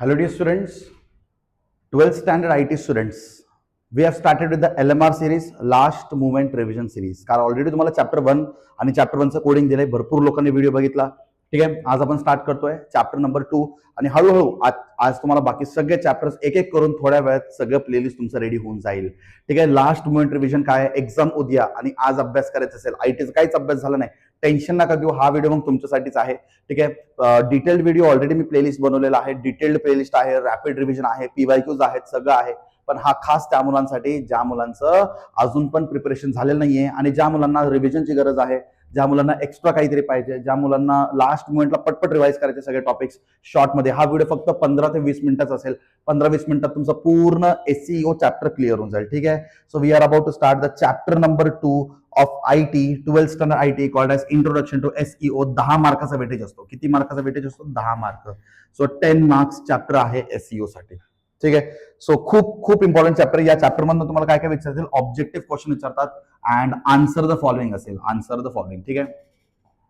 Hello dear students, 12th standard IT students. We have started with the LMR series, Last Movement Revision series. कारण already तुम्हाला chapter 1 आणि chapter 1चं coding दिलंय. भरपूर लोकांनी video बघितला. ठीक आहे, आज आपण स्टार्ट करतोय चॅप्टर नंबर 2 आणि हळूहळू आज तुम्हाला बाकी सगळे चॅप्टर्स एक एक करून थोड्या वेळात सगळं प्लेलिस्ट तुमचं रेडी होऊन जाईल. ठीक आहे, लास्ट मुवमेंट रिव्हिजन काय आहे, एक्झाम उद्या आणि आज अभ्यास करायचा असेल, आयटीचा काहीच अभ्यास झाला नाही, टेन्शन नका घेऊ. हा व्हिडिओ मग तुमच्यासाठीच आहे. ठीक आहे, डिटेल्ड व्हिडिओ ऑलरेडी मी प्लेलिस्ट बनवलेला आहे. डिटेल्ड प्लेलिस्ट आहे, रॅपिड रिव्हिजन आहे, पीवायक्यूज आहेत, सगळं आहे. पण हा खास त्या मुलांसाठी ज्या मुलांचं अजून पण प्रिपरेशन झालेलं नाहीये आणि ज्या मुलांना रिव्हिजनची गरज आहे, ज्या मुलांना एक्स्ट्रा काहीतरी पाहिजे, ज्या मुलांना लास्ट मोमेंटला पटपट रिवाइज करायचे सगळे टॉपिक्स शॉर्टमध्ये. हा व्हिडिओ फक्त 15 ते 20 मिनिटाचा असेल. 15-20 मिनिटात तुमचं पूर्ण एसईओ चॅप्टर क्लिअर होऊन जाईल. ठीक आहे, so we are about to start the chapter number 2 of IT 12th standard IT called as introduction to SEO. 10 मार्काचा वेटेज असतो. किती मार्काचा वेटेज असतो? 10 मार्क. सो 10 मार्क्स चॅप्टर आहे SEO साठी. ठीक आहे, सो खूप खूप इम्पॉर्टंट चॅप्टर. या चॅप्टर मधून तुम्हाला काय काय विचारतील, ऑब्जेक्टिव्ह क्वेश्चन विचारतात अँड आन्सर द फॉलोइंग असेल. Answer the following. ठीक आहे,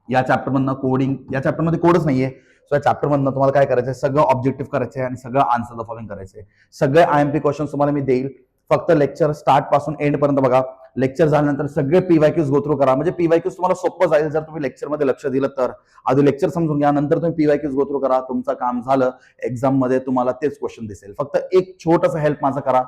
या चॅप्टर मधनं कोडिंग, या चॅप्टर मध्ये कोडच नाहीये. सो या चॅप्टर मधनं तुम्हाला काय करायचंय, सगळं ऑब्जेक्टिव्ह करायचंय आणि सगळं आन्सर द फॉलोइंग करायचंय. सगळे IMP क्वेश्चन तुम्हाला मी देईल. फक्त लेक्चर स्टार्ट पासून एंड पर्यंत बघा. लेक्चर झाल्यानंतर सगळे पीवायक्यूज गो थ्रू करा. म्हणजे पीवायक्यूज तुम्हाला सोपं जाईल जर तुम्ही लेक्चरमध्ये लक्ष दिलं तर. आधी लेक्चर समजून घ्या, नंतर तुम्ही पीवायक्यूज गो थ्रू करा. तुमचं काम झालं. एक्झाम मध्ये तुम्हाला तेच क्वेश्चन दिसेल. फक्त एक छोटंसं हेल्प माझं करा.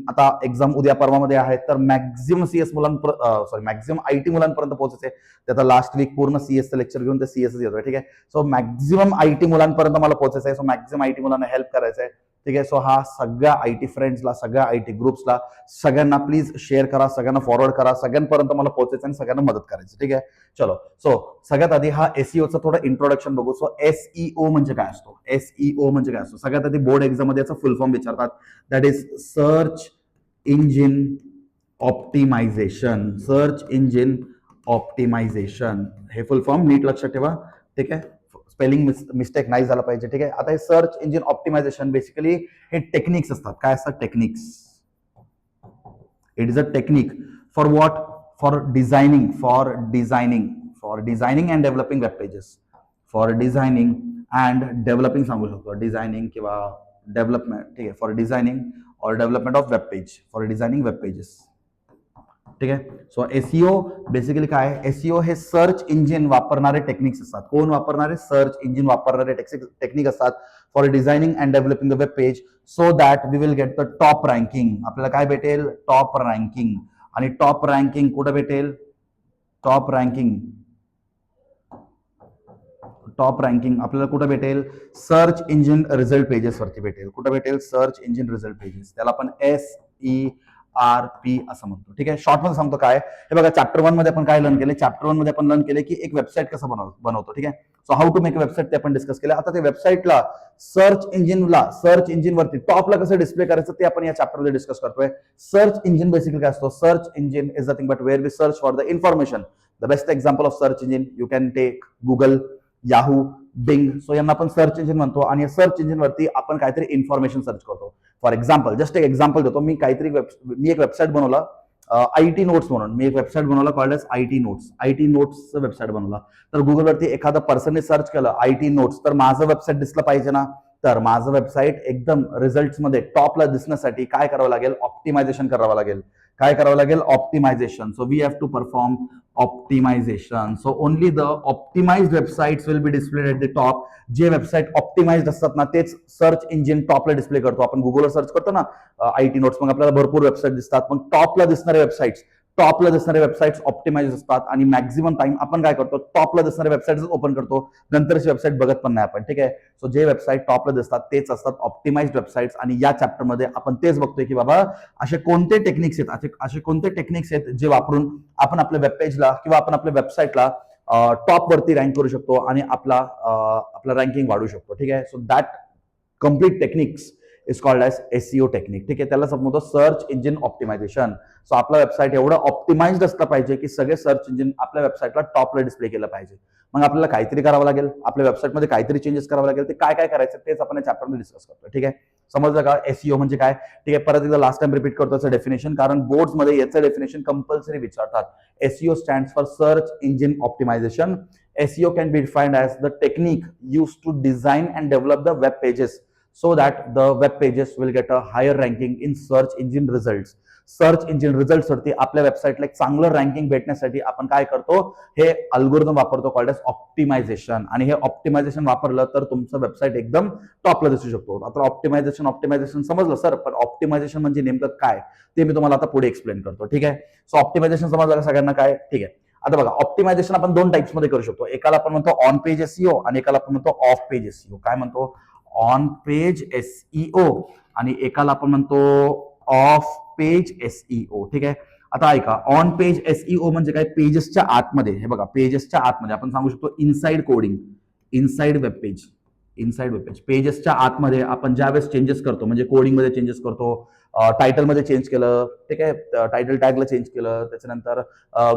आता एक्झाम उद्या परवामध्ये आहे, तर मॅक्झिमम CS मुलांपर्यंत, मॅक्झिमम IT मुलांपर्यंत पोहोचायचे. त्याचा लास्ट वीक पूर्ण CS लेक्चर घेऊन ते CS येतोय. ठीक आहे, सो मॅक्झिमम IT मुलांपर्यंत मला पोहोचायचं आहे. सो मॅक्झिमम IT मुलांना हेल्प करायचं आहे. ठीक आहे, सो हा सगळ्या IT फ्रेंड्सला, सगळ्या IT ग्रुप्सला, सगळ्यांना प्लीज शेअर करा, सगळ्यांना फॉरवर्ड करा. सगळ्यांपर्यंत मला पोहोचायचं आणि सगळ्यांना मदत करायची. ठीक आहे, चलो. सो सगळ्यात आधी हा SEOचं थोडं इंट्रोडक्शन बघू. सो SEO म्हणजे काय असतो? SEO म्हणजे काय असतो? सगळ्यात आधी बोर्ड एक्झाम मध्ये याचा फुल फॉर्म विचारतात. That is search engine optimisation. Search engine optimisation हे फुल फॉर्म नीट लक्षात ठेवा. ठीक आहे, स्पेलिंग मिस्टेक नाही झाला पाहिजे. ठीक आहे, आता हे सर्च इंजिन ऑप्टिमायझेशन बेसिकली हे टेक्निक्स असतात. काय असतात? Techniques. It is a technique for what? For designing and developing web pages. For designing and developing सांगू शकतो. डिझायनिंग किंवा डेव्हलपमेंट. ठीक आहे, फॉर डिझायनिंग और development of web page. For designing web pages. ठीक आहे, सो SEO बेसिकली काय आहे? SEO हे सर्च इंजिन वापरणारे टेक्निक्स असतात. कोण वापरणारे? सर्च इंजिन वापरणारे टेक्निक असतात for designing and developing the web page so that we will get the top ranking. आपल्याला काय भेटेल? Top ranking. आणि टॉप रँकिंग कुठे भेटेल? टॉप रँकिंग आपल्याला कुठे भेटेल? सर्च इंजिन रिझल्ट पेजेस वरती भेटेल. कुठे भेटेल? Search engine result pages. त्याला आपण SERP असं म्हणतो. ठीक आहे, शॉर्ट मध्ये सांगतो काय हे बघा. चॅप्टर 1 मध्ये आपण काय लर्न केले? चॅप्टर 1 मध्ये आपण लर्न केले की एक वेबसाईट कसं बनवतो. ठीक आहे, so how to make a website ते आपण डिस्कस केलं. आता ते वेबसाईटला सर्च इंजिन वरती टॉपला कसं डिस्प्ले करायचं ते आपण या चॅप्टर मध्ये डिस्कस करतोय. सर्च इंजिन बेसिकली काय असतो? Search engine is nothing but where we search for the information. The best example of search engine you can take Google, Yahoo, Bing. So यांना आपण सर्च इंजिन म्हणतो आणि या search engine वरती आपण काहीतरी इन्फॉर्मेशन सर्च करतो. फॉर एक्झाम्पल, जस्ट एक एक्झाम्पल देतो. मी एक वेबसाईट बनवला IT नोट्स म्हणून. मी एक वेबसाईट बनवला कॉल्ड एज IT नोट्सचं वेबसाईट बनवला. तर गुगलवरती एखादा पर्सनने सर्च केलं IT नोट्स, तर माझं वेबसाईट दिसलं पाहिजे ना. तर माझं वेबसाईट एकदम रिझल्ट्समध्ये टॉपला दिसण्यासाठी काय करावं लागेल? ऑप्टिमायझेशन करावं लागेल. काय करावं लागेल? Optimisation. So we have to perform optimisation. So only the optimised websites will be displayed at the top. जे वेबसाईट ऑप्टिमाइज्ड असतात ना तेच सर्च इंजिन टॉपला डिस्प्ले करतो. आपण गुगलवर सर्च करतो ना IT नोट्स, मग आपल्याला भरपूर वेबसाईट दिसतात. मग टॉपला दिसणारे वेबसाईट्स ऑप्टिमाइज असतात आणि मॅक्झिमम टाइम आपण काय करतो? टॉपला दिसणारे वेबसाईट्स ओपन करतो, नंतरची वेबसाईट बघत पण नाही आपण. ठीक आहे, सो जे वेबसाईट टॉपला दिसतात तेच असतात ऑप्टिमाइज्ड वेबसाईट्स. आणि या चॅप्टरमध्ये आपण तेच बघतोय की बाबा असे कोणते टेक्निक्स आहेत जे वापरून आपण आपल्या वेब पेजला किंवा आपण आपल्या वेबसाईटला टॉप वरती रँक करू शकतो आणि आपला रँकिंग वाढवू शकतो. ठीक आहे, so that complete techniques is called as SEO technique. ठीक आहे, त्याला समजतो सर्च इंजिन ऑप्टिमायझेशन. सो आपला वेबसाईट एवढं ऑप्टिमाइज्ड असलं पाहिजे की सगळे सर्च इंजिन आपल्या वेबसाईटला टॉपला डिस्प्ले केलं पाहिजे. मग आपल्याला काहीतरी करावं लागेल, आपल्या वेबसाईटमध्ये काहीतरी चेंजेस करावं लागेल. ते काय काय करायचं तेच आपण या चॅप्टरमध्ये डिस्कस करतो. ठीक आहे, समजलं का SEO म्हणजे काय? ठीक आहे, परत एकदा लास्ट टाइम रिपीट करतो याचं डेफिनेशन, कारण बोर्ड्समध्ये याचं डेफिनेशन कंपल्सरी विचारतात. SEO stands for search engine optimisation. SEO can be defined as the technique used to design and develop the web pages so that the web pages will get a higher ranking in search engine results. Search engine रिझल्टवरती आपल्या वेबसाईटला एक चांगलं ranking भेटण्यासाठी आपण काय करतो, हे अल्गोरिदम वापरतो कॉल्ड एज ऑप्टिमायझेशन. आणि हे ऑप्टिमायझेशन वापरलं तर तुमचं वेबसाईट एकदम टॉपला दिसू शकतो. आता ऑप्टिमायझेशन समजलं सर, पण ऑप्टिमायझेशन म्हणजे नेमकं काय ते मी तुम्हाला आता पुढे एक्सप्लेन करतो. ठीक आहे. सो ऑप्टिमायझेशन समजलं का सगळ्यांना काय? ठीक आहे. आता बघा, ऑप्टिमायझेशन आपण दोन टाइप्स मध्ये करू शकतो. एकाला आपण म्हणतो ऑन पेज एसईओ आणि एकाला आपण म्हणतो ऑफ पेज एसईओ. काय म्हणतो? ऑन पेज एसईओ आणि एकाला आपण म्हणतो ऑफ पेज एसईओ. ठीक आहे. आता ऐका, ऑन पेज एसईओ म्हणजे काय? पेजेसच्या आतमध्ये, हे बघा पेजेसच्या आतमध्ये आपण सांगू शकतो inside coding, inside web page, inside web page. पेजेसच्या आतमध्ये आपण ज्यावेळेस चेंजेस करतो, म्हणजे कोडिंग मध्ये चेंजेस करतो, टायटल मध्ये चेंज केलं, ठीक आहे, टायटल टॅगला चेंज केलं, त्याच्यानंतर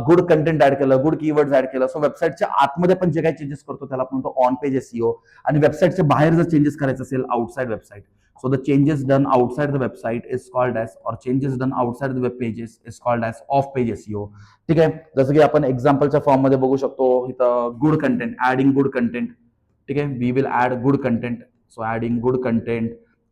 गुड कंटेंट ऍड केलं, गुड कीवर्ड ऍड केलं. सो वेबसाईटच्या आतमध्ये पण जे काही चेंजेस करतो त्याला आपण म्हणतो ऑन पेज एसईओ. आणि वेबसाईटच्या बाहेर जर चेंजेस करायचं असेल outside website, so the changes done outside the website is called as, or changes done outside the web pages is called as off page SEO. ठीक आहे. जसं की आपण एक्झाम्पलच्या फॉर्म मध्ये बघू शकतो इथं good content, adding good content. ठीक आहे. We will add good content, so adding good content,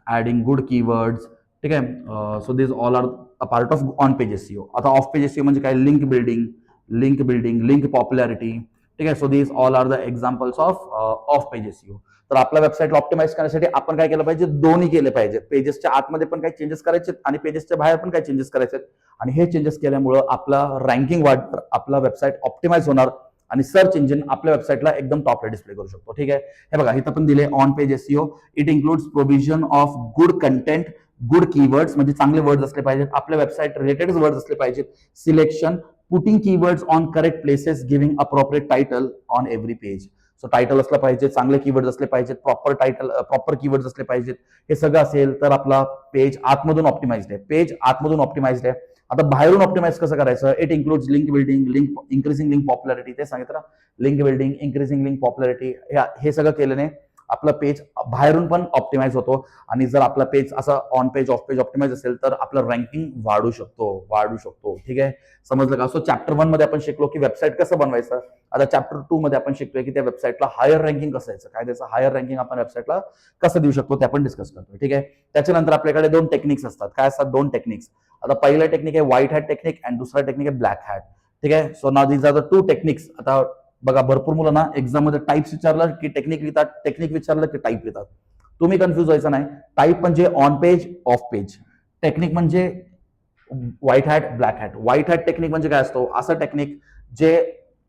adding good keywords. ठीक आहे. So this all are a part of on page SEO. आता ऑफ पेज एसईओ म्हणजे काय? Link building, link popularity. ठीक आहे. So this all are the examples of off page SEO. तर आपल्या वेबसाईटला ऑप्टिमाइज करण्यासाठी आपण काय केलं पाहिजे? दोन्ही केले पाहिजे. पेजेसच्या आतमध्ये पण काही चेंजेस करायचे आणि पेजेसच्या बाहेर पण काही चेंजेस करायचे. आणि हे चेंजेस केल्यामुळं आपला रँकिंग वाढणार, आपला वेबसाईट ऑप्टिमाइज होणार आणि सर्च इंजिन आपल्या वेबसाईटला एकदम टॉपला डिस्प्ले करू शकतो. ठीक आहे. हे बघा इथं पण दिले on page SEO. It includes provision of good content, good keywords म्हणजे चांगले वर्ड्स असले पाहिजेत, आपल्या वेबसाईट रिलेटेड वर्ड्स असले पाहिजेत, selection, putting keywords on correct places, giving appropriate title on every page. So title असलं पाहिजे, चांगले कीवर्ड असले पाहिजेत, प्रॉपर टायटल, प्रॉपर कीवर्ड असले पाहिजेत. हे सगळं असेल तर आपला पेज आतमधून ऑप्टिमाइज्ड आहे. पेज आतमधून ऑप्टिमाइज्ड आहे. आता बाहेरून ऑप्टिमाइज कसं करायचं? It includes link building, increasing link popularity. ते सांगितलं, link building, increasing link popularity. हे सगळं केल्याने आपला पेज बाहेरून पण ऑप्टिमाइज होतो. आणि जर आपला पेज असं on page off page optimise असेल तर आपलं रँकिंग वाढू शकतो. ठीक आहे. समजलं का? सो चॅप्टर 1 मध्ये आपण शिकलो की वेबसाईट कसं बनवायचं. आता चॅप्टर 2 मध्ये आपण शिकतोय की त्या वेबसाईटला हायर रँकिंग कसं यायचं, काय त्याचं हायर रँकिंग आपण वेबसाईटला कसं देऊ शकतो ते आपण डिस्कस करतोय. ठीक आहे. त्याच्यानंतर आपल्याकडे 2 टेक्निक्स असतात. काय असतात? 2 टेक्निक्स. आता पहिलं टेक्निक आहे व्हाईट हॅट टेक्निक आणि दुसरा टेक्निक आहे ब्लॅक हॅट. ठीक आहे. So now these are the 2 techniques. आता बघा, भरपूर मुलांना एक्झाम मध्ये टाईप्स विचारलं की टेक्निक लिहितात, टेक्निक विचारलं की टाईप लिहितात. तुम्ही कन्फ्युज व्हायचं नाही. टाईप म्हणजे on page, off page. Technique म्हणजे white hat, black hat. White hat technique म्हणजे काय असतो? असं टेक्निक जे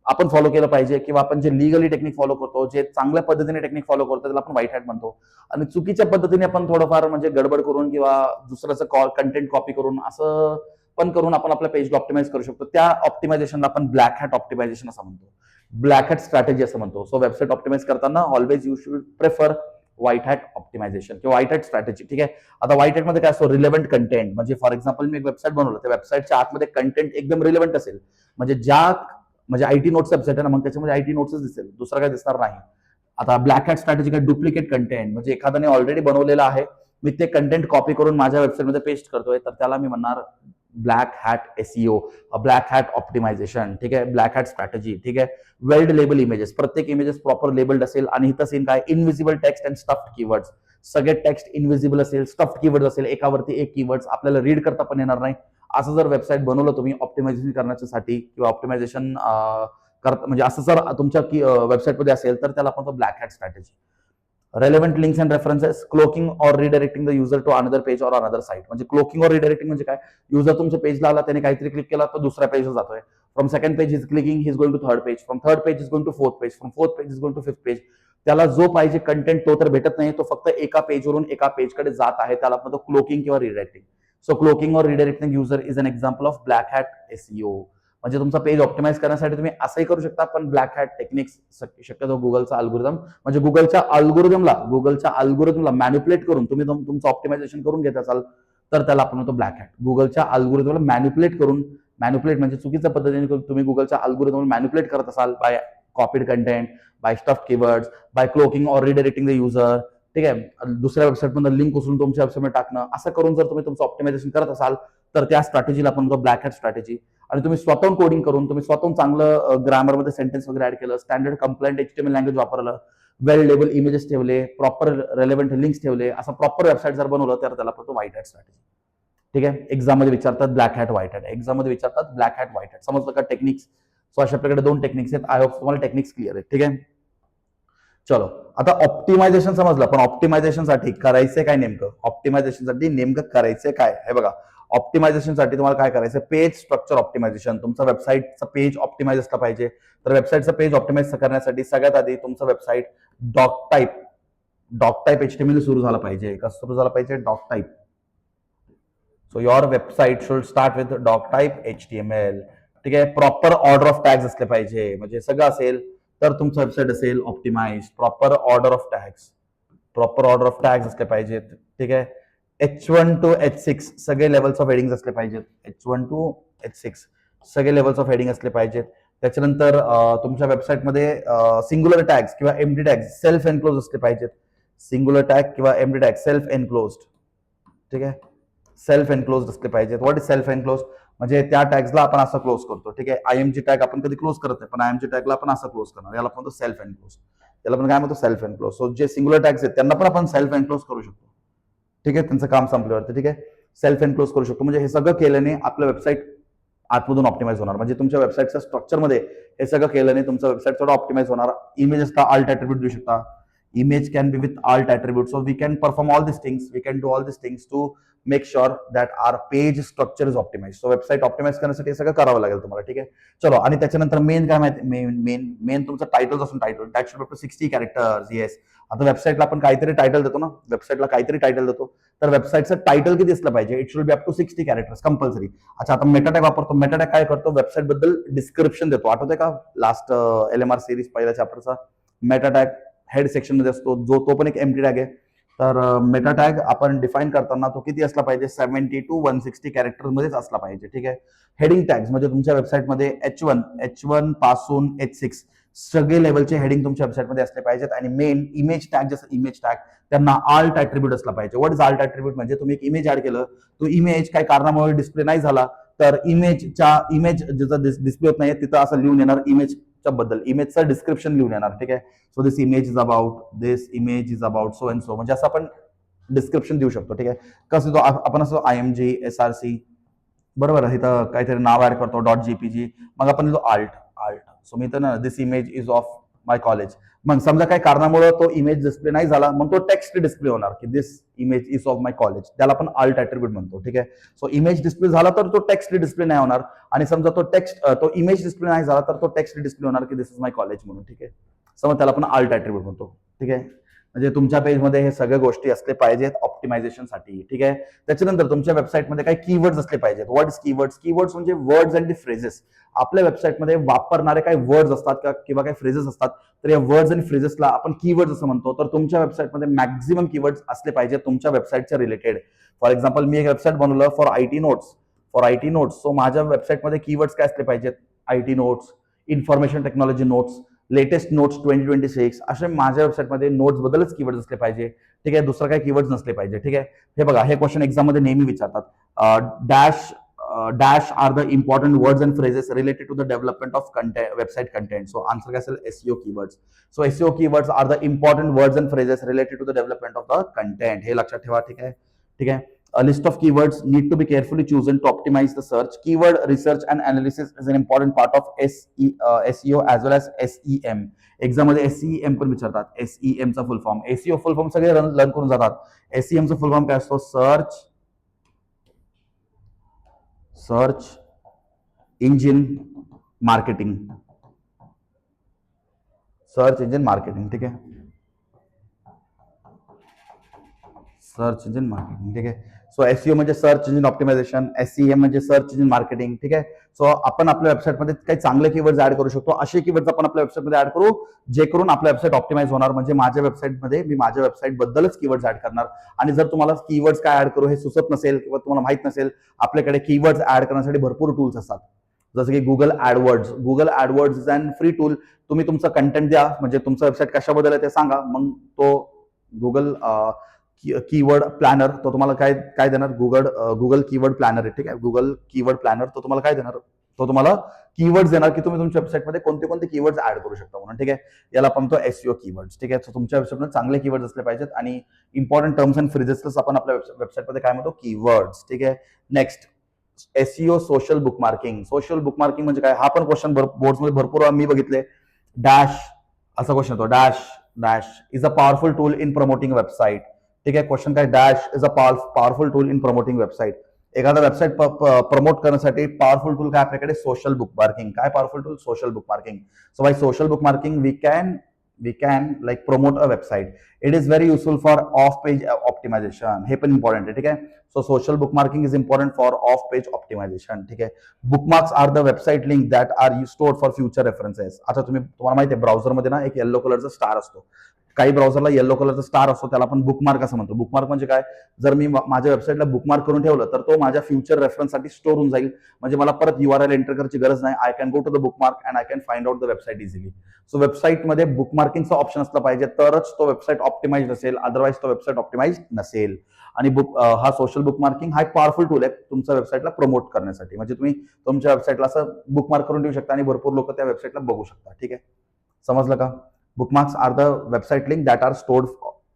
आपण फॉलो केलं पाहिजे किंवा आपण जे लिगली टेक्निक फॉलो करतो, जे चांगल्या पद्धतीने टेक्निक फॉलो करतो त्याला आपण व्हाईट हॅट म्हणतो. आणि चुकीच्या पद्धतीने आपण थोडंफार म्हणजे गडबड करून किंवा दुसऱ्याचं कंटेंट कॉपी करून असं पण करून आपण आपल्या पेजला ऑप्टिमाइज करू शकतो. त्या ऑप्टिमायझेशनला आपण ब्लॅक हॅट ऑप्टिमायझेशन असं म्हणतो, ब्लॅक हॅट स्ट्रॅटेजी असं म्हणतो. सो वेबसाईट ऑप्टिमाइज करताना always you should prefer white hat optimisation किंवा व्हाईट हॅट स्ट्रॅटेजी. ठीक आहे. आता व्हाईट हॅट मध्ये काय असतो? Relevant content. म्हणजे फॉर एक्झाम्पल मी एक वेबसाईट बनवलं, त्या वेबसाईटच्या आतमध्ये कंटेंट एकदम रिलेव्हंट असेल, म्हणजे आयटी नोट्स वेबसाईट आहे ना, मग त्याच्यामध्ये आयटी नोट्सच दिसेल, दुसरं काय दिसणार नाही. आता ब्लॅक हॅट स्ट्रॅटेजी काय? डुप्लिकेट कंटेंट, म्हणजे एखाद्याने ऑलरेडी बनवलेलं आहे, मी ते कंटेंट कॉपी करून माझ्या वेबसाईटमध्ये पेस्ट करतोय, तर त्याला मी म्हणणार black hat SEO, black hat optimisation. ठीक आहे. Black hat strategy. ठीक आहे. वेल्ड लेबल इमेजेस, प्रत्येक इमेजेस प्रॉपर लेबल्ड असेल. आणि इथं सीन काय? Invisible text and stuffed keywords. सगळे टेक्स्ट इनविजिबल असेल, स्टफ्ड कीवर्ड असेल, एकावरती एक कीवर्ड्स आपल्याला रीड करता पण येणार नाही. असं जर वेबसाईट बनवलं तुम्ही ऑप्टिमायझेशन करण्यासाठी किंवा ऑप्टिमायझेशन म्हणजे असं जर तुमच्या वेबसाईटमध्ये असेल तर त्याला आपण तो black hat strategy. Relevant links and references, cloaking or redirecting the user to another page or another site. म्हणजे क्लोकिंग ऑर रिडायरेक्टिंग म्हणजे काय? युजर तुमच्या पेजला आला, त्याने काहीतरी क्लिक केला तर दुसऱ्या पेजला जातोय. From second page is clicking, he is going to third page, from third page is going to fourth page, from fourth page is going to fifth page. त्याला जो पाहिजे कंटेंट तो तर भेटत नाही, तो फक्त एका पेजवरून एका पेजकडे जात आहे, त्याला आपण क्लोकिंग किंवा redirecting. So cloaking or redirecting user is an example of black hat SEO. म्हणजे तुमचा पेज ऑप्टिमाइज करण्यासाठी तुम्ही असंही करू शकता, पण ब्लॅक हॅट टेक्निक्स शक्यतो गुगलचा अल्गोरिदम, म्हणजे गुगलच्या अल्गोरिदमला मॅन्युप्युलेट करून तुम्ही तुमचं ऑप्टिमायझेशन करून घेत असाल तर त्याला आपण म्हणतो ब्लॅक हॅट. गुगलच्या अल्गोरिदमला मॅन्युप्युलेट म्हणजे चुकीच्या पद्धतीने तुम्ही गुगलच्या अल्गोरिदमला मॅन्युप्युलेट करत असाल, by copied content, by stuff keywords, by cloaking or redirecting the user. ठीक आहे. दुसऱ्या वेबसाईटमधून लिंक उचलून तुमच्या वेबसाईटमध्ये टाकणं, असं करून जर तुम्ही तुमचं ऑप्टिमायझेशन करत असाल तर त्या स्ट्रॅटेजीला आपण म्हणतो ब्लॅक हॅट स्ट्रॅटेजी. आणि तुम्ही स्वतःहून कोडिंग करून, तुम्ही स्वतःहून चांगलं ग्रामरमध्ये सेंटेन्स वगैरे ऍड केलं, स्टँडर्ड कंप्लायंट HTML लँग्वेज वापरलं, वेल लेबल इमेजेस ठेवले, प्रॉपर रेलेव्हंट लिंक्स ठेवले, असं प्रॉपर वेबसाईट जर बनवलं तर त्याला पण तो व्हाईट हॅट स्ट्रॅटेजी. ठीक आहे. एक्झाम मध्ये विचारतात black hat white hat, exam मध्ये विचारतात ब्लॅक हॅट व्हाईट हॅट. समजलं का टेक्निक्स? सो अशा प्रकारे 2 टेक्निक्स आहेत. आय होप तुम्हाला टेक्निक्स क्लिअर आहे. ठीक आहे. चलो आता ऑप्टिमायझेशन समजलं, पण ऑप्टिमायझेशनसाठी करायचंय काय नेमकं? ऑप्टिमायझेशनसाठी नेमकं करायचंय काय हे बघा. ऑप्टिमायझेशनसाठी तुम्हाला काय करायचं? Page structure optimisation. तुमचा वेबसाईटचा पेज ऑप्टिमाइज असला पाहिजे. तर वेबसाईटचं पेज ऑप्टिमाइज करण्यासाठी सगळ्यात आधी तुमचं वेबसाईट डॉक टाईप HTML सुरू झाला पाहिजे. कसं सुरू झाला पाहिजे? Doc type. So your website should start with doc type HTML. ठीक आहे. प्रॉपर ऑर्डर ऑफ टॅग्स असले पाहिजे, म्हणजे सगळं असेल तर तुमचं वेबसाईट असेल optimise. Proper order of tags असले पाहिजेत. ठीक आहे. H1 to H6 सगळे लेवल्स ऑफ हेडिंग असले पाहिजेत. H1 to H6 सगळे लेवल्स ऑफ हेडिंग असले पाहिजेत. त्याच्यानंतर तुमच्या वेबसाईटमध्ये सिंग्युलर टॅग्स किंवा एम्प्टी टॅग्स सेल्फ एन्क्लोज असले पाहिजेत. सिंग्युलर टॅग किंवा एम्प्टी टॅग सेल्फ एन्क्लोज्ड. ठीक आहे. सेल्फ एन्क्लोज्ड असले पाहिजेत. What is self enclose? म्हणजे त्या टॅग्सला आपण असं क्लोज करतो. ठीक आहे. IMG टॅग आपण कधी क्लोज करत नाही, पण IMG टॅगला आपण असं क्लोज करणार. याला आपण सेल्फ एन्क्लोज. याला पण काय म्हणतो? सेल्फ एन्क्लोज. सो जे सिंग्युलर टॅग्स आहेत त्यांना पण आपण सेल्फ एन्क्लोज करू शकतो. ठीक आहे. त्यांचं काम संपल्यावरती. ठीक आहे. सेल्फ एन्क्लोज करू शकतो. म्हणजे हे सगळं केल्याने आपलं वेबसाईट आतमधून ऑप्टिमाइज होणार. म्हणजे तुमच्या वेबसाईटच्या स्ट्रक्चरमध्ये हे सगळं केल्याने तुमचं वेबसाईट थोडं ऑप्टिमाइज होणार. इमेजेसला आल्ट ॲट्रिब्यूट देऊ शकता. Image can be with alt attributes. So we can perform all these things. We can do all these things to make sure that our page structure is optimized. So website optimize करण्यासाठी हे सगळं करावं लागेल तुम्हाला. ठीक आहे. चलो आणि त्याच्यानंतर मेन काय माहिती? मेन तुमचं टायटल असून title that should be 60 characters. Yes. आता वेबसाईटला आपण काहीतरी टायटल देतो ना, वेबसाईटला काहीतरी टायटल देतो, तर वेबसाईटचं टायटल किती असलं पाहिजे? It should be up to 60 characters compulsory. अच्छा, आता मेटा टॅग वापरतो. मेटा टॅग काय करतो? वेबसाईट बद्दल डिस्क्रिप्शन देतो. आठवतंय का लास्ट LMR सिरीज पहिल्या चॅप्टरचा? मेटा टॅग हेड सेक्शन मध्ये असतो, जो तो पण एक एम्प्टी टॅग आहे. तर मेटा टॅग आपण डिफाईन करताना तो किती असला पाहिजे? 70 to 160 कॅरेक्टर मध्येच असला पाहिजे. ठीक आहे. हेडिंग टॅग्स म्हणजे तुमच्या वेबसाईटमध्ये H1 पासून H6 सगळे लेवलचे हेडिंग तुमच्या वेबसाईटमध्ये असले पाहिजेत. आणि मेन इमेज टॅग, जसं इमेज टॅग, त्यांना आल्ट ॲट्रिब्यूट असला पाहिजे. What is alt attribute? म्हणजे तुम्ही एक इमेज ऍड केलं, तो इमेज काही कारणामुळे डिस्प्ले नाही झाला, तर इमेज जिथं डिस्प्ले होत नाही तिथं असं लिहून येणार इमेजच्या बद्दल, इमेजचं डिस्क्रिप्शन लिहून येणार. ठीक आहे. So this image is about so and so, म्हणजे असं आपण डिस्क्रिप्शन देऊ शकतो. ठीक आहे. कसं आपण असं IMG SRC बरोबर आहे, इथं काहीतरी नाव ऍड करतो .jpg, मग आपण लिहितो आल्ट. सो मी तर ना this image is of my college. मग समजा काही कारणामुळे तो इमेज डिस्प्ले नाही झाला, मग तो टेक्स्ट डिस्प्ले होणार की this image is of my college. त्याला आपण आल्ट ॲट्रिब्यूट म्हणतो. ठीक आहे. सो इमेज डिस्प्ले झाला तर तो टेक्स्ट डिस्प्ले नाही होणार, आणि समजा तो इमेज डिस्प्ले नाही झाला तर तो टेक्स्ट डिस्प्ले होणार की दिस इज माय कॉलेज म्हणून. ठीक आहे. समज त्याला आपण आल्ट ॲट्रिब्यूट म्हणतो. ठीक आहे. म्हणजे तुमच्या पेजमध्ये हे सगळ्या गोष्टी असले पाहिजेत ऑप्टिमायझेशनसाठी. ठीक आहे. त्याच्यानंतर तुमच्या वेबसाईटमध्ये काही कीवर्ड्स असले पाहिजेत. What is keywords? कीवर्ड्स म्हणजे वर्ड्स अँड फ्रेजेस. आपल्या वेबसाईटमध्ये वापरणारे काही वर्ड्स असतात किंवा काही फ्रेजेस असतात, तर या वर्ड्स आणि फ्रेजेसला आपण कीवर्ड्स असं म्हणतो. तर तुमच्या वेबसाईटमध्ये मॅक्झिमम कीवर्ड्स असले पाहिजेत तुमच्या वेबसाईटच्या रिलेटेड. फॉर एक्झाम्पल, मी एक वेबसाईट बनवलं फॉर IT नोट्स. सो माझ्या वेबसाईटमध्ये कीवर्ड्स काय असले पाहिजेत? IT notes, information technology notes, latest notes 2026, असे माझ्या वेबसाईटमध्ये नोट्स बद्दलच कीवर्ड असले पाहिजे. ठीक आहे. दुसरं काही कीवर्ड्स नसले पाहिजे. ठीक आहे. हे बघा, हे क्वेश्चन एक्झाम मध्ये नेहमी विचारतात. Dash are the important words and phrases related to the development of website content. So answer काय असेल? SEO keywords. So SEO keywords are the important words and phrases related to the development of the content. हे लक्षात ठेवा. ठीक आहे. ठीक आहे. A list of keywords need to be carefully chosen to optimize the search. Keyword research and analysis is an important part of SEO as well as SEM. Exam मध्ये SEM पण विचारतात. SEM चा फुल फॉर्म, SEO फुल form सगळे learn करून जातात. SEM चा फुल form काय असतो? Search engine marketing. ठीक आहे. Search engine marketing. ठीक आहे. सो SEO म्हणजे सर्च इंजिन ऑप्टिमायझेशन, SEM म्हणजे सर्च इंजिन मार्केटिंग. ठीक आहे. सो आपण आपल्या वेबसाईटमध्ये काही चांगले कीवर्ड्स ऍड करू शकतो. असे कीवर्ड्स आपण आपल्या वेबसाईटमध्ये ऍड करू जे करून आपल्या वेबसाईट ऑप्टिमाइज होणार. म्हणजे माझ्या वेबसाईटमध्ये मी माझ्या वेबसाईट बद्दलच कीवर्ड्स ऍड करणार. आणि जर तुम्हाला कीवर्ड्स काय ऍड करू हे सुचत नसेल किंवा तुम्हाला माहित नसेल, आपल्याकडे कीवर्ड्स ऍड करण्यासाठी भरपूर टूल्स असतात. जसं की Google AdWords is an free tool. तुम्ही तुमचं कंटेंट द्या, म्हणजे तुमचं वेबसाईट कशाबद्दल आहे ते सांगा, मग तो गुगल कीवर्ड प्लॅनर तो तुम्हाला काय देणार? गुगल कीवर्ड प्लॅनर आहे. ठीक आहे. गुगल कीवर्ड प्लॅनर तो तुम्हाला काय देणार? तो तुम्हाला कीवर्ड्स देणार की तुम्ही तुमच्या वेबसाईटमध्ये कोणते कोणते कीवर्ड्स ऍड करू शकता म्हणून. ठीक आहे, याला आपण तो एसईओ कीवर्ड्स. ठीक आहे, सो तुमच्या वेबसाईटमध्ये चांगले कीवर्ड्स असले पाहिजेत आणि इम्पॉर्टंट टर्म्स अँड फ्रेजेस आपण आपल्या वेबसाईटमध्ये काय म्हणतो, कीवर्ड्स. ठीक आहे, next SEO social bookmarking. Social bookmarking म्हणजे काय, हा पण क्वेश्चन बोर्ड्समध्ये भरपूर मी बघितले. डॅश असा क्वेश्चन येतो, dash is a powerful tool in promoting website. ठीक आहे, क्वेश्चन काय, dash is a powerful tool in promoting website. एखादा वेबसाईट प्रमोट करण्यासाठी पॉवरफुल टूल काय आपल्याकडे, सोशल बुक मार्किंग. काय powerful tool, social bookmarking. So by social bookmarking we can like promote a website. It is very useful for off page optimisation. हे पण important आहे. ठीक आहे, so social book marking is important for off page optimisation. ठीक आहे, bookmarks are the website link that are you stored for future references. आता तुम्हाला माहिती आहे ब्राउझरमध्ये ना एक येलो कलरचा स्टार असतो. काही ब्राउझरला येलो कलरचा स्टार असतो, त्याला आपण बुकमार्क असं म्हणतो. बुकमार्क म्हणजे काय, जर मी माझ्या वेबसाईटला बुकमार्क करून ठेवलं तर तो माझ्या फ्युचर रेफरन्ससाठी स्टोर होऊन जाईल. म्हणजे मला परत URL एंटर करायची गरज नाही. I can go to the bookmark and I can find out the website easily. So वेबसाईटमध्ये बुकमार्किंगचा ऑप्शन असला पाहिजे तरच तो वेबसाईट ऑप्टिमाइज असेल, अदरवाईज तो वेबसाईट ऑप्टिमाइज नसेल. आणि हा सोशल बुकमार्किंग हा एक पॉवरफुल टूल आहे तुमच्या वेबसाईटला प्रमोट करण्यासाठी. म्हणजे तुम्ही तुमच्या वेबसाईटला असं बुकमार्क करून ठेवू शकता आणि भरपूर लोक त्या वेबसाईटला बघू शकता. ठीक आहे, समजलं का. Bookmarks are the website link that are stored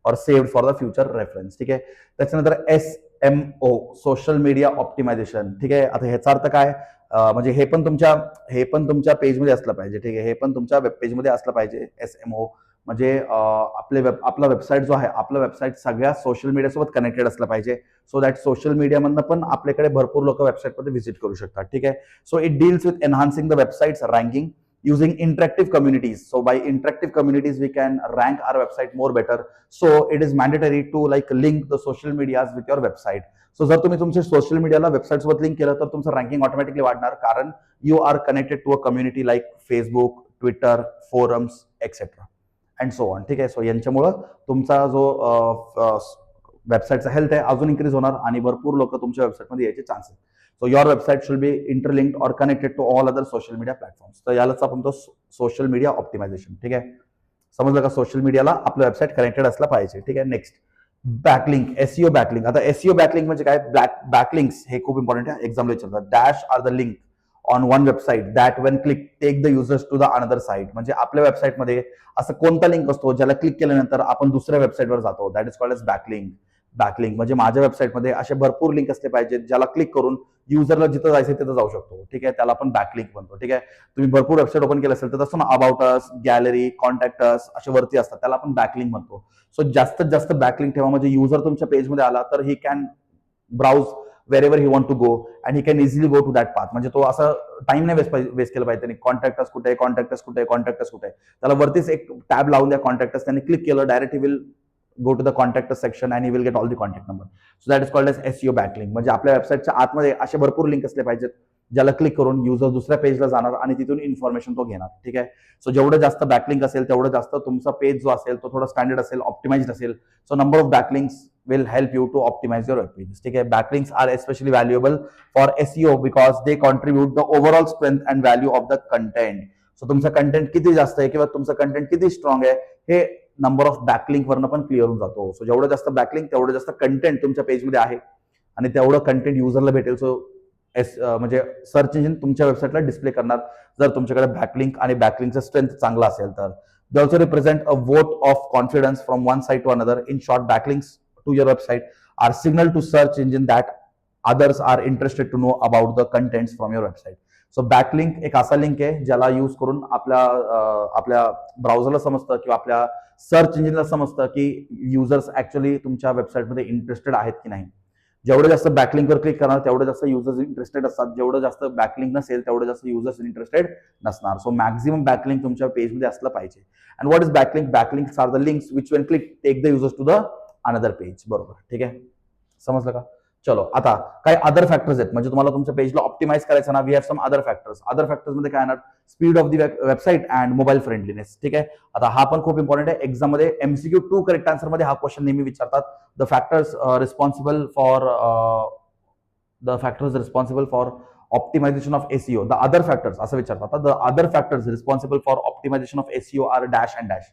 or saved for the future reference. ठीक आहे, त्याच्यानंतर SMO सोशल मीडिया ऑप्टिमायझेशन. ठीक आहे, आता ह्याचा अर्थ काय, म्हणजे हे पण तुमच्या पेजमध्ये असलं पाहिजे. ठीक आहे, हे पण तुमच्या वेब पेजमध्ये असलं पाहिजे. SMO म्हणजे आपला वेबसाईट जो आहे, आपलं वेबसाईट सगळ्या सोशल मीडियासोबत कनेक्टेड असलं पाहिजे. सो दॅट सोशल मीडियामधनं पण आपल्याकडे भरपूर लोक वेबसाईटमध्ये व्हिजिट करू शकतात. ठीक आहे, so it deals with enhancing the websites ranking using interactive communities. So by interactive communities we can rank our website more better. So it is mandatory to like link the social medias with your website. So जर तुम्ही तुमच्या social मीडियाला website सोबत link केलं तर तुमचं ranking automatically वाढणार, कारण you are connected to a community like Facebook, Twitter, forums etcetera and so on. ठीक आहे, सो यांच्यामुळं तुमचा जो वेबसाईटचा हेल्थ आहे अजून इन्क्रीज होणार आणि भरपूर लोक तुमच्या वेबसाईटमध्ये यायचे chances. So your website should be interlinked or connected to all other social media platforms. तर यालाच आपण तो सोशल मीडिया ऑप्टिमायझेशन. ठीक आहे, समजलं का. सोशल मीडियाला आपलं वेबसाईट कनेक्टेड असलं पाहिजे. ठीक आहे, नेक्स्ट बॅकलिंक, एसईओ बॅकलिंक. आता एसईओ बॅकलिंक म्हणजे काय, बॅकलिंक्स हे खूप इम्पॉर्टंट आहे, एक्झामला विचारतात. Dash are the link on one website that when click take the users to the another site. म्हणजे आपल्या वेबसाईटमध्ये असं कोणता लिंक असतो ज्याला क्लिक केल्यानंतर आपण दुसऱ्या वेबसाईटवर जातो, दॅट इज कॉल्ड एज बॅकलिंक. बॅकलिंक म्हणजे माझ्या वेबसाईटमध्ये असे भरपूर लिंक असले पाहिजेत ज्याला क्लिक करून युजरला जिथं जायचं तिथं जाऊ शकतो. ठीक आहे, त्याला आपण बॅकलिंक म्हणतो. ठीक आहे, तुम्ही भरपूर वेबसाईट ओपन केलं असेल तर तसं ना अबाउट अस, गॅलरी, कॉन्टॅक्ट अस असे वरती असतात, त्याला आपण बॅकलिंक म्हणतो. सो जास्तीत जास्त बॅकलिंक ठेवा, म्हणजे युजर तुमच्या पेजमध्ये आला तर he can browse wherever he want to go and he can easily go to that path. म्हणजे तो असं टाइम नाही वेस्ट केला पाहिजे त्यांनी. कॉन्टॅक्टस कुठे आहे, कॉन्टॅक्टस कुठे आहे, कॉन्टॅक्टस कुठे आहे, त्याला वरतीच एक टॅब लावून द्या कॉन्टॅक्टस. त्यांनी क्लिक केलं direct he will go to the contact us section and you will get all the contact number. So that is called as SEO backlink. म्हणजे आपल्या वेबसाईटच्या आतमध्ये असे भरपूर लिंक असले पाहिजेत ज्याला क्लिक करून युजर दुसऱ्या पेजला जाणार आणि तिथून इन्फॉर्मेशन तो घेणार. ठीक आहे, सो जेवढं जास्त बॅकलिंक असेल तेवढं जास्त तुमचा पेज जो असेल तो थोडा स्टँडर्ड असेल, ऑप्टिमाइज्ड असेल. So number of backlinks will help you to optimize your web pages. ठीक आहे, backlinks are especially valuable for SEO because they contribute the overall strength and value of the content. So तुमचं content किती जास्त आहे किंवा तुमचं content किती strong आहे हे नंबर ऑफ बॅकलिंक वरनं पण क्लिअर होऊन जातो. सो जेवढं जास्त बॅकलिंक तेवढं जास्त कंटेंट तुमच्या पेजमध्ये आहे आणि तेवढं कंटेंट युजरला भेटेल. सो म्हणजे सर्च इंजिन तुमच्या वेबसाईटला डिस्प्ले करणार जर तुमच्याकडे बॅकलिंक आणि बॅकलिंकचं स्ट्रेंथ चांगला असेल तर. They also represent a vote of confidence from one side to another. In short, backlinks to your website are signal to search engine that others are interested to know about the contents from your website. So backlink एक असा link आहे ज्याला use करून आपल्या ब्राउझरला समजतं किंवा आपल्या search इंजिनला समजतं की युजर्स ऍक्च्युअली तुमच्या वेबसाईटमध्ये इंटरेस्टेड आहेत की नाही. जेवढं जास्त बॅकलिंकवर क्लिक करणार तेवढं जास्त युजर्स इंटरेस्टेड असतात. जेवढं जास्त बॅकलिंक नसेल तेवढं जास्त युजर्स इंटरेस्टेड नसणार. सो मॅक्झिमम बॅकलिंक तुमच्या पेजमध्ये असलं पाहिजे. And what is backlink? Backlinks are the links which when click take the users to the another page. बरोबर, ठीक आहे, समजलं का. चलो, आता काही अदर फॅक्टर्स आहेत, म्हणजे तुम्हाला तुमच्या पेजला ऑप्टिमाइज करायचं ना, we have some other factors. Other factors मध्ये काय येणार? Speed of the website and mobile friendliness. ठीक आहे, आता हा पण खूप इम्पॉर्टंट आहे. एक्झाम मध्ये MCQ 2 करेक्ट आन्सर मध्ये हा क्वेश्चन नेहमी विचारतात. The factors responsible for optimisation of SEO. The other factors असं विचारतात. The other factors responsible for optimisation of SEO are dash and dash.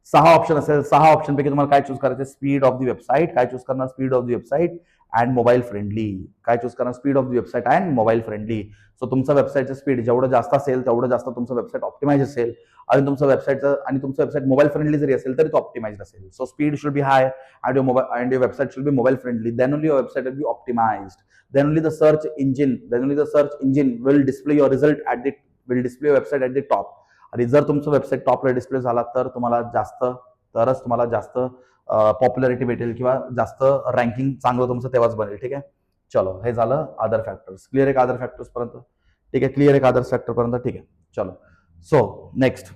6 option असेल, 6 ऑप्शन पैकी तुम्हाला काय चूज करायचं? Speed of the website. काय चूज करणार? Speed of the website and mobile friendly. काय चूज करणार? Speed of the website and mobile friendly. So तुमचं वेबसाईटचं स्पीड जेवढं जास्त असेल तेवढं जास्त तुमचं वेबसाईट ऑप्टिमाइज असेल, आणि तुमचं वेबसाईट मोबाईल फ्रेंडली जरी असेल तरी तो ऑप्टिमाइज असेल. So speed should be high and your website should be mobile friendly. Then only your website will be optimised. Then only the search engine will display your result will display your website at the top. आणि जर तुमचं website टॉपला display झाला तर तरच तुम्हाला जास्त popularity भेटेल किंवा जास्त रँकिंग चांगलं तुमचं तेव्हाच बनेल. ठीक आहे, चलो हे झालं अदर फॅक्टर्स. क्लिअर आहे का अदर फॅक्टर्स पर्यंत? ठीक आहे, क्लिअर आहे का अदर फॅक्टर पर्यंत? ठीक आहे, चलो. So next,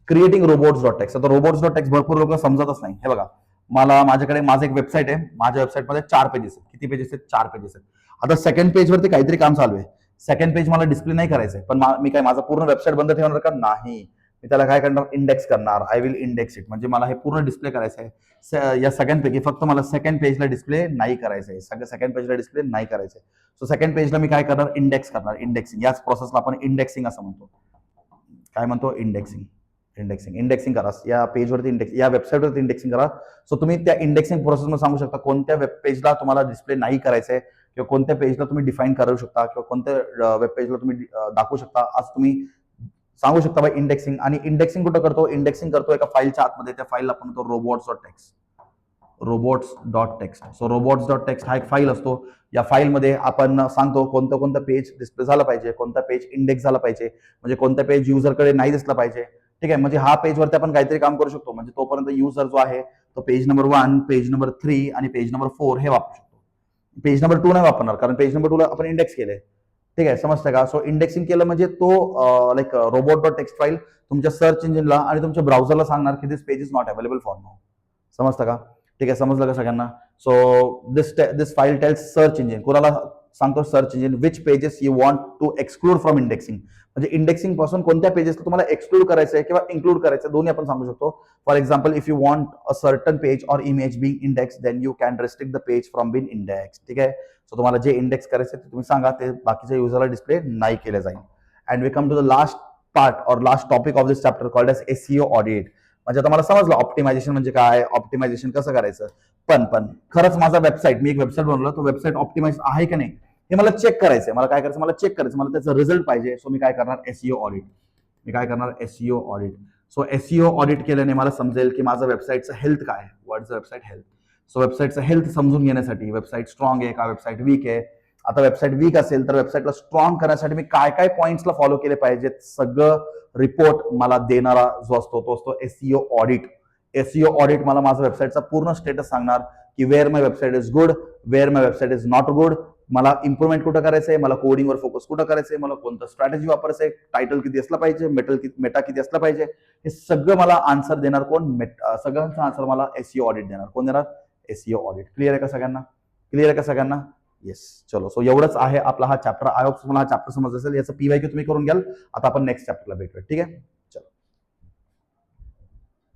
creating robots.txt. आता robots.txt भरपूर लोक समजतच नाही. हे बघा, माझ्याकडे माझं एक वेबसाईट आहे. माझ्या वेबसाईटमध्ये 4 पेजेस आहेत. किती पेजेस आहेत? 4 पेजेस आहेत. आता सेकंड पेजवरती काहीतरी काम चालू आहे. सेकंड पेज मला डिस्प्ले नाही करायचंय, पण मी काय माझं पूर्ण वेबसाईट बंद ठेवणार का? नाही. मी त्याला काय करणार? इंडेक्स करणार. I will index it. म्हणजे मला हे पूर्ण डिस्प्ले करायचं आहे या सगळ्यांपैकी. फक्त मला सेकंड पेजला डिस्प्ले नाही करायचं आहे. सगळं सेकंड पेजला डिस्प्ले नाही करायचं आहे. सो सेकंड पेजला मी काय करणार? इंडेक्स करणार. इंडेक्सिंग. याच प्रोसेसला आपण इंडेक्सिंग असं म्हणतो. काय म्हणतो? इंडेक्सिंग करा. या पेजवरती या वेबसाईटवरती इंडेक्सिंग करा. सो तुम्ही त्या इंडेक्सिंग प्रोसेसमध्ये सांगू शकता कोणत्या वेब पेजला तुम्हाला डिस्प्ले नाही करायचंय, किंवा कोणत्या पेजला तुम्ही डिफाईन करू शकता, किंवा कोणत्या वेब पेजला तुम्ही दाखवू शकता. आज तुम्ही सांगू शकता बाय इंडेक्सिंग. आणि इंडेक्सिंग कुठं करतो? इंडेक्सिंग करतो एका फाईलच्या आतमध्ये. त्या फाईलला आपण म्हणतो robots.txt. सो robots.txt हा एक फाईल असतो. या फाईलमध्ये आपण सांगतो कोणतं पेज डिस्प्ले झालं पाहिजे, कोणता पेज इंडेक्स झाला पाहिजे, म्हणजे कोणता पेज युजरकडे नाही दिसला पाहिजे. ठीक आहे, म्हणजे हा पेजवरती आपण काहीतरी काम करू शकतो. म्हणजे तोपर्यंत युजर जो आहे तो पेज नंबर 1, पेज नंबर 3 आणि पेज नंबर 4 हे वापरू शकतो. पेज नंबर 2 नाही वापरणार, कारण पेज नंबर 2 ला आपण इंडेक्स केलंय. ठीक आहे, समजतं का? सो इंडेक्सिंग केलं म्हणजे तो लाईक robot.txt फाईल तुमच्या सर्च इंजिनला आणि तुमच्या ब्राउझरला सांगणार की this page is not available for now. समजतं का? ठीक आहे, समजलं का सगळ्यांना? So this file tells search engine. कोणाला सांगतो? Search engine which pages you want to exclude from indexing. म्हणजे इंडेक्सिंग पासून कोणत्या पेजेसला तुम्हाला एक्सक्लूड करायचं आहे किंवा इन्क्लूड करायचं, दोन्ही आपण सांगू शकतो. For example, if you want a certain page or image being index, then you can restrict the page from being index. ठीक आहे, सो तुम्हाला जे इंडेक्स करायचं ते तुम्ही सांगा, ते बाकीच्या युजरला डिस्प्ले नाही केलं जाईल. And we come to the last part or last topic of this chapter called as SEO audit. म्हणजे आता मला समजलं ऑप्टिमायझेशन म्हणजे काय, ऑप्टिमायझेशन कसं करायचं. पण खरंच माझा वेबसाईट, मी एक वेबसाईट बनवलं, तो वेबसाईट ऑप्टिमाइज आहे की नाही हे मला चेक करायचंय. मला काय करायचं? मला चेक करायचं, मला त्याचा रिझल्ट पाहिजे. सो मी काय करणार? SEO audit. So SEO audit केल्याने मला समजेल की माझं वेबसाईटचं हेल्थ काय आहे. What is the website health? So वेबसाईटचं हेल्थ समजून घेण्यासाठी, वेबसाईट स्ट्रॉंग आहे का, वेबसाईट वीक आहे. आता वेबसाईट वीक असेल तर वेबसाईटला स्ट्रॉंग करण्यासाठी मी काय काय पॉईंट्सला फॉलो केले पाहिजेत, सगळं रिपोर्ट मला देणारा जो असतो तो असतो SEO ऑडिट. SEO ऑडिट मला माझा वेबसाईटचा पूर्ण स्टेटस सांगणार की where my website is good, where my website is not good, मला इम्प्रुव्हमेंट कुठं करायचंय, मला कोडिंगवर फोकस कुठं करायचंय, मला कोणतं स्ट्रॅटेजी वापरायचंय, टायटल किती असला पाहिजे, मेटा किती असला पाहिजे, हे सगळं मला आन्सर देणार कोण? सगळ्यांचा आन्सर मला SEO ऑडिट देणार. कोण देणार? SEO audit. क्लिअर आहे का सगळ्यांना? येस, चलो. सो एवढंच आहे आपला हा चॅप्टर. आय होप तुम्हाला हा चॅप्टर समजला असेल. याचं PYQ तुम्ही करून घ्याल. आता आपण नेक्स्ट चॅप्टरला भेटूया. ठीक आहे.